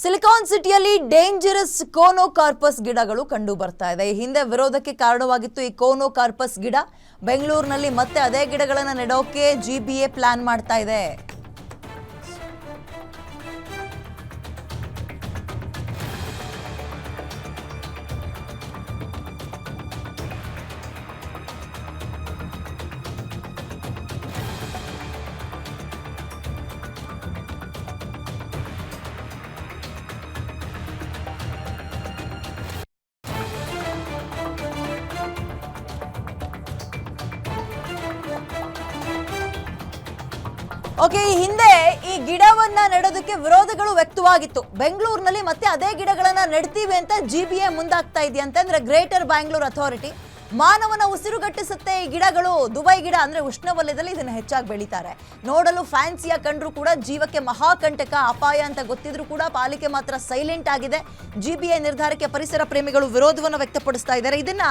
Silicon ಸಿಟಿಯಲ್ಲಿ dangerous ಕೋನೋಕಾರ್ಪಸ್ ಗಿಡಗಳು ಕಂಡು ಬರ್ತಾ ಇದೆ. ಈ ಹಿಂದೆ ವಿರೋಧಕ್ಕೆ ಕಾರಣವಾಗಿತ್ತು ಈ ಕೋನೋಕಾರ್ಪಸ್ ಗಿಡ. ಬೆಂಗಳೂರಿನಲ್ಲಿ ಮತ್ತೆ ಅದೇ ಗಿಡಗಳನ್ನು ನೆಡೋಕೆ ಜಿಬಿಎ ಪ್ಲಾನ್ ಮಾಡ್ತಾ ಇದೆ. ಓಕೆ, ಈ ಹಿಂದೆ ಈ ಗಿಡವನ್ನ ನೆಡೋದಕ್ಕೆ ವಿರೋಧಗಳು ವ್ಯಕ್ತವಾಗಿತ್ತು. ಬೆಂಗಳೂರಿನಲ್ಲಿ ಮತ್ತೆ ಅದೇ ಗಿಡಗಳನ್ನ ನೆಡ್ತೀವಿ ಅಂತ ಜಿಬಿಎ ಮುಂದಾಗ್ತಾ ಇದೆಯಂತೆ. ಅಂದ್ರೆ ಗ್ರೇಟರ್ ಬ್ಯಾಂಗ್ಳೂರ್ ಅಥಾರಿಟಿ ಮಾನವನ ಉಸಿರುಗಟ್ಟಿಸುತ್ತೆ ಈ ಗಿಡಗಳು. ದುಬೈ ಗಿಡ ಅಂದ್ರೆ ಉಷ್ಣವಲಯದಲ್ಲಿ ಇದನ್ನ ಹೆಚ್ಚಾಗಿ ಬೆಳೀತಾರೆ. ನೋಡಲು ಫ್ಯಾನ್ಸಿಯ ಕಂಡ್ರು ಕೂಡ ಜೀವಕ್ಕೆ ಮಹಾಕಂಟಕ, ಅಪಾಯ ಅಂತ ಗೊತ್ತಿದ್ರು ಕೂಡ ಪಾಲಿಕೆ ಮಾತ್ರ ಸೈಲೆಂಟ್ ಆಗಿದೆ. ಜಿಬಿಎ ನಿರ್ಧಾರಕ್ಕೆ ಪರಿಸರ ಪ್ರೇಮಿಗಳು ವಿರೋಧವನ್ನು ವ್ಯಕ್ತಪಡಿಸ್ತಾ ಇದ್ದಾರೆ. ಇದನ್ನ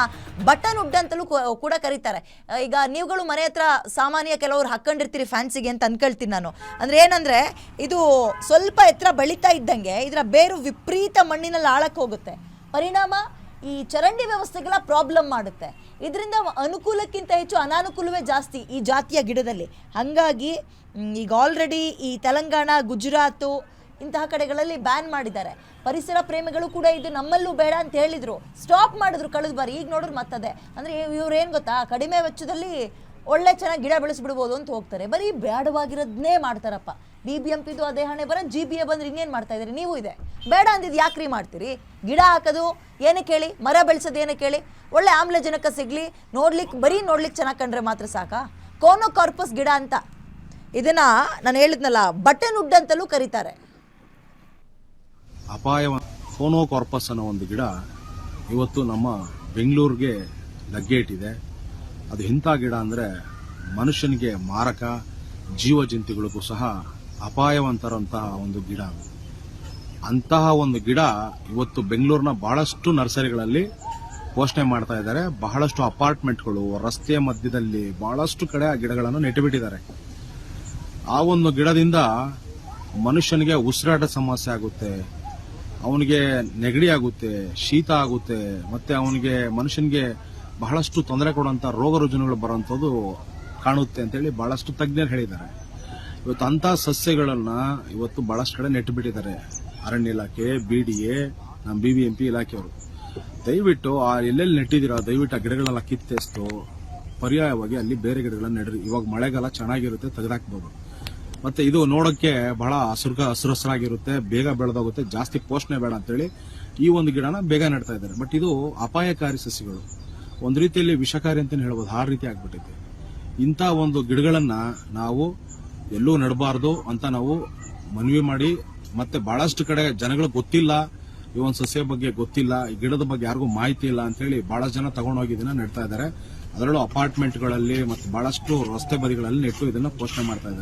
ಬಟನ್ ವುಡ್ ಅಂತಲೂ ಕೂಡ ಕರೀತಾರೆ. ಈಗ ನೀವುಗಳು ಮನೆ ಹತ್ರ ಸಾಮಾನ್ಯ ಕೆಲವರು ಹಾಕೊಂಡಿರ್ತೀರಿ ಫ್ಯಾನ್ಸಿಗೆ ಅಂತ ಅನ್ಕೊಳ್ತೀನಿ ನಾನು. ಅಂದ್ರೆ ಏನಂದ್ರೆ ಇದು ಸ್ವಲ್ಪ ಎತ್ತರ ಬೆಳೀತಾ ಇದ್ದಂಗೆ ಇದರ ಬೇರು ವಿಪರೀತ ಮಣ್ಣಿನಲ್ಲಿ ಆಳಕ್ಕೆ ಹೋಗುತ್ತೆ. ಪರಿಣಾಮ ಈ ಚರಂಡಿ ವ್ಯವಸ್ಥೆಗಳ ಪ್ರಾಬ್ಲಮ್ ಮಾಡುತ್ತೆ. ಇದರಿಂದ ಅನುಕೂಲಕ್ಕಿಂತ ಹೆಚ್ಚು ಅನಾನುಕೂಲವೇ ಜಾಸ್ತಿ ಈ ಜಾತಿಯ ಗಿಡದಲ್ಲಿ. ಹಾಗಾಗಿ ಈಗ ಆಲ್ರೆಡಿ ಈ ತೆಲಂಗಾಣ, ಗುಜರಾತು ಇಂತಹ ಕಡೆಗಳಲ್ಲಿ ಬ್ಯಾನ್ ಮಾಡಿದ್ದಾರೆ. ಪರಿಸರ ಪ್ರೇಮಿಗಳು ಕೂಡ ಇದು ನಮ್ಮಲ್ಲೂ ಬೇಡ ಅಂತ ಹೇಳಿದ್ರು, ಸ್ಟಾಪ್ ಮಾಡಿದ್ರು ಕಳೆದ ಬಾರಿ. ಈಗ ನೋಡಿದ್ರು ಮತ್ತದೆ. ಅಂದರೆ ಇವ್ರು ಏನು ಗೊತ್ತಾ, ಕಡಿಮೆ ವೆಚ್ಚದಲ್ಲಿ ಒಳ್ಳೆ ಚೆನ್ನಾಗಿ ಗಿಡ ಬೆಳೆಸ್ಬಿಡ್ಬೋದು ಅಂತ ಹೋಗ್ತಾರೆ. ಬರೀ ಬೇಡವಾಗಿರೋದನ್ನೇ ಮಾಡ್ತಾರಪ್ಪ. BBMPದು ಅದೇ ಹಣೆ ಬರ, GBA ಬಂದ್ರೆ ಇನ್ನೇನು ಮಾಡ್ತಾ ಇದ್ದೀರಿ ನೀವು? ಇದೆ ಬೇಡ ಅಂದಿದ್ದು ಯಾಕ್ರಿ ಮಾಡ್ತೀರಿ? ಗಿಡ ಹಾಕೋದು ಏನಕ್ಕೆ ಹೇಳಿ, ಮರ ಬೆಳೆಸೋದು ಏನಕ್ಕೆ ಹೇಳಿ? ಒಳ್ಳೆ ಆಮ್ಲಜನಕ ಸಿಗಲಿ, ಬರೀ ನೋಡ್ಲಿಕ್ಕೆ ಚೆನ್ನಾಗಿ ಕಂಡ್ರೆ ಮಾತ್ರ ಸಾಕಾ? ಕೋನೋಕಾರ್ಪಸ್ ಗಿಡ ಅಂತ ಇದನ್ನ ನಾನು ಹೇಳಿದ್ನಲ್ಲ, ಬಟನ್ ವುಡ್ ಅಂತಲೂ ಕರೀತಾರೆ. ಅಪಾಯ ಕೋನೋಕಾರ್ಪಸ್ ಅನ್ನೋ ಒಂದು ಗಿಡ ಇವತ್ತು ನಮ್ಮ ಬೆಂಗಳೂರಿಗೆ ಲಗ್ಗೆ ಇಟ್ಟಿದೆ. ಅದು ಇಂಥ ಗಿಡ ಅಂದರೆ ಮನುಷ್ಯನಿಗೆ ಮಾರಕ, ಜೀವ ಜಂತುಗಳಿಗೂ ಸಹ ಅಪಾಯವಂತರಂತಹ ಒಂದು ಗಿಡ. ಅಂತಹ ಒಂದು ಗಿಡ ಇವತ್ತು ಬೆಂಗಳೂರಿನ ಬಹಳಷ್ಟು ನರ್ಸರಿಗಳಲ್ಲಿ ಪೋಷಣೆ ಮಾಡ್ತಾ ಇದ್ದಾರೆ. ಬಹಳಷ್ಟು ಅಪಾರ್ಟ್ಮೆಂಟ್ಗಳು, ರಸ್ತೆಯ ಮಧ್ಯದಲ್ಲಿ ಬಹಳಷ್ಟು ಕಡೆ ಆ ಗಿಡಗಳನ್ನು ನೆಟ್ಟುಬಿಟ್ಟಿದ್ದಾರೆ. ಆ ಒಂದು ಗಿಡದಿಂದ ಮನುಷ್ಯನಿಗೆ ಉಸಿರಾಟ ಸಮಸ್ಯೆ ಆಗುತ್ತೆ, ಅವನಿಗೆ ನೆಗಡಿ ಆಗುತ್ತೆ, ಶೀತ ಆಗುತ್ತೆ, ಮತ್ತೆ ಅವನಿಗೆ ಮನುಷ್ಯನಿಗೆ ಬಹಳಷ್ಟು ತೊಂದರೆ ಕೊಡುವಂತ ರೋಗ ರುಜಿನಗಳು ಬರುವಂತದ್ದು ಕಾಣುತ್ತೆ ಅಂತೇಳಿ ಬಹಳಷ್ಟು ತಜ್ಞರು ಹೇಳಿದ್ದಾರೆ. ಇವತ್ತು ಅಂತ ಸಸ್ಯಗಳನ್ನ ಇವತ್ತು ಬಹಳಷ್ಟು ಕಡೆ ನೆಟ್ಟು ಬಿಟ್ಟಿದ್ದಾರೆ. ಅರಣ್ಯ ಇಲಾಖೆ, BDA, ನಮ್ಮ BBMP ಇಲಾಖೆಯವರು ದಯವಿಟ್ಟು ಆ ಎಲ್ಲೆಲ್ಲಿ ನೆಟ್ಟಿದ್ದೀರಾ ದಯವಿಟ್ಟು ಆ ಗಿಡಗಳೆಲ್ಲ ಕಿತ್ತೆಸ್ತು ಪರ್ಯಾಯವಾಗಿ ಅಲ್ಲಿ ಬೇರೆ ಗಿಡಗಳನ್ನ ನೆಡ್ರಿ. ಇವಾಗ ಮಳೆಗಾಲ ಚೆನ್ನಾಗಿರುತ್ತೆ, ತೆಗೆದಾಕ್ಬೋದು. ಮತ್ತೆ ಇದು ನೋಡಕ್ಕೆ ಬಹಳ ಹಸುರಸರಾಗಿರುತ್ತೆ, ಬೇಗ ಬೆಳೆದೋಗುತ್ತೆ, ಜಾಸ್ತಿ ಪೋಷಣೆ ಬೇಡ ಅಂತೇಳಿ ಈ ಒಂದು ಗಿಡನ ಬೇಗ ನೆಡ್ತಾ ಇದ್ದಾರೆ. ಬಟ್ ಇದು ಅಪಾಯಕಾರಿ ಸಸ್ಯಗಳು, ಒಂದು ರೀತಿಯಲ್ಲಿ ವಿಷಕಾರಿ ಅಂತಾನೆ ಹೇಳ್ಬೋದು, ಆ ರೀತಿ ಆಗ್ಬಿಟ್ಟಿದೆ. ಇಂಥ ಒಂದು ಗಿಡಗಳನ್ನ ನಾವು ಎಲ್ಲೂ ನೆಡಬಾರ್ದು ಅಂತ ನಾವು ಮನವಿ ಮಾಡಿ, ಮತ್ತೆ ಬಹಳಷ್ಟು ಕಡೆ ಜನಗಳು ಗೊತ್ತಿಲ್ಲ, ಈ ಒಂದು ಸಸ್ಯ ಬಗ್ಗೆ ಗೊತ್ತಿಲ್ಲ, ಈ ಗಿಡದ ಬಗ್ಗೆ ಯಾರಿಗೂ ಮಾಹಿತಿ ಇಲ್ಲ ಅಂತ ಹೇಳಿ ಬಹಳಷ್ಟು ಜನ ತಗೊಂಡೋಗಿ ಇದನ್ನ ನೆಡ್ತಾ ಇದ್ದಾರೆ. ಅದರಲ್ಲೂ ಅಪಾರ್ಟ್ಮೆಂಟ್ಗಳಲ್ಲಿ ಮತ್ತೆ ಬಹಳಷ್ಟು ರಸ್ತೆ ಬದಿಗಳಲ್ಲಿ ನೆಟ್ಟು ಇದನ್ನ ಪೋಷಣೆ ಮಾಡ್ತಾ ಇದ್ದಾರೆ.